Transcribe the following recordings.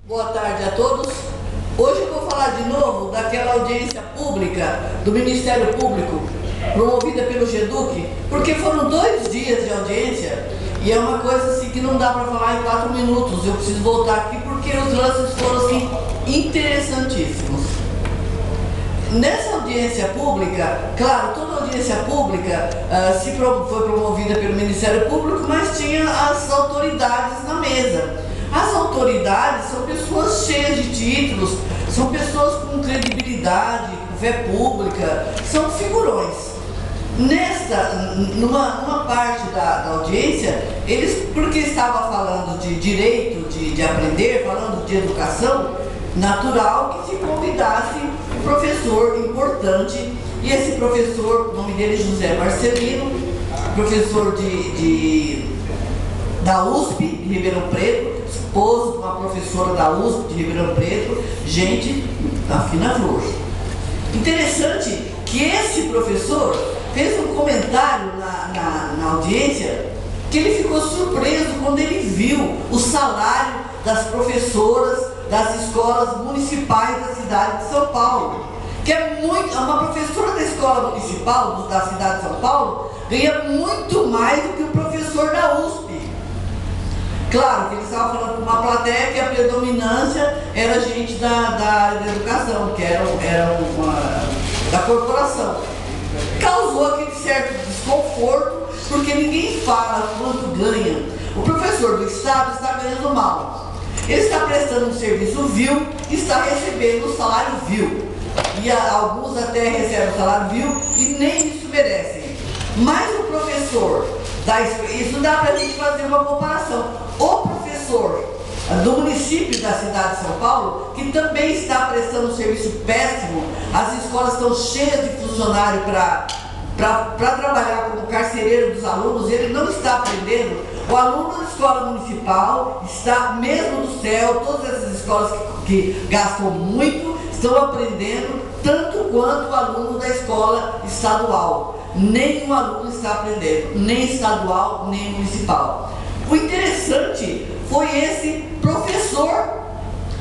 Boa tarde a todos. Hoje eu vou falar de novo daquela audiência pública do Ministério Público, promovida pelo GEDUC, porque foram 2 dias de audiência e é uma coisa assim que não dá para falar em 4 minutos. Eu preciso voltar aqui porque os lances foram assim interessantíssimos. Nessa audiência pública, claro, toda audiência pública foi promovida pelo Ministério Público, mas tinha as autoridades na mesa. As autoridades são pessoas cheias de títulos, são pessoas com credibilidade, com fé pública, são figurões. Numa parte da audiência, eles, porque estava falando de direito de aprender, falando de educação, natural que se convidasse um professor importante, e esse professor, o nome dele é José Marcelino, professor da USP de Ribeirão Preto, esposo de uma professora da USP de Ribeirão Preto, gente da fina flor. Interessante que esse professor fez um comentário na audiência que ele ficou surpreso quando ele viu o salário das professoras das escolas municipais da cidade de São Paulo, que é uma professora da escola municipal da cidade de São Paulo ganha muito mais do que o professor da USP. Claro que eles estavam falando com uma plateia que a predominância era gente da área da educação, que era da corporação. Causou aquele certo desconforto, porque ninguém fala quanto ganha. O professor do Estado está ganhando mal. Ele está prestando um serviço vil e está recebendo o salário vil. E alguns até recebem o salário vil e nem isso merecem. Mas o professor, isso dá para a gente fazer uma comparação. O professor do município da cidade de São Paulo, que também está prestando um serviço péssimo, as escolas estão cheias de funcionário para trabalhar como carcereiro dos alunos, ele não está aprendendo. O aluno da escola municipal está, mesmo no céu, todas essas escolas que gastam muito, estão aprendendo tanto quanto o aluno da escola estadual. Nenhum aluno está aprendendo, nem estadual, nem municipal. O interessante foi esse professor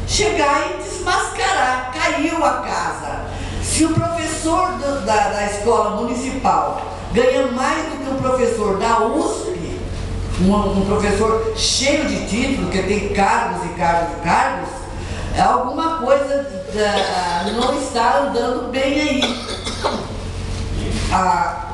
chegar e desmascarar, caiu a casa. Se o professor da escola municipal ganha mais do que o professor da USP, um professor cheio de títulos, que tem cargos e cargos e cargos, alguma coisa não está andando bem aí.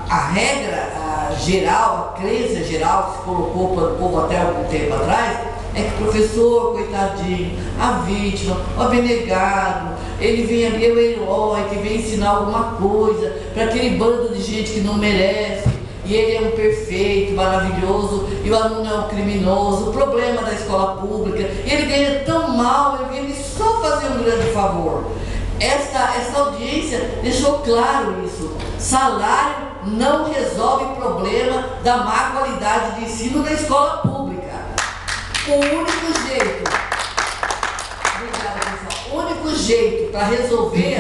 A regra geral, a crença geral que se colocou para o povo até algum tempo atrás, é que o professor, coitadinho, a vítima, o abnegado, ele vem ali, é o herói que vem ensinar alguma coisa para aquele bando de gente que não merece, e ele é um perfeito, maravilhoso, e o aluno é um criminoso. O problema da escola pública, ele ganha tão mal, ele vem só fazer um grande favor. Essa audiência deixou claro isso. Salário não resolve o problema da má qualidade de ensino da escola pública. O único jeito, obrigada, pessoal, o único jeito para resolver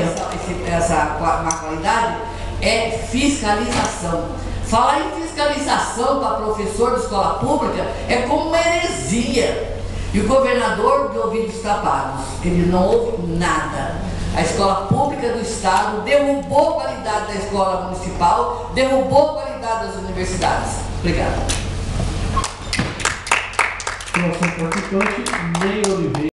essa má qualidade é fiscalização. Falar em fiscalização para professor de escola pública é como uma heresia. E o governador de ouvidos tapados, ele não ouve nada. A escola pública do Estado derrubou a qualidade da escola municipal, derrubou a qualidade das universidades. Obrigada. Próximo participante, Ney Oliveira.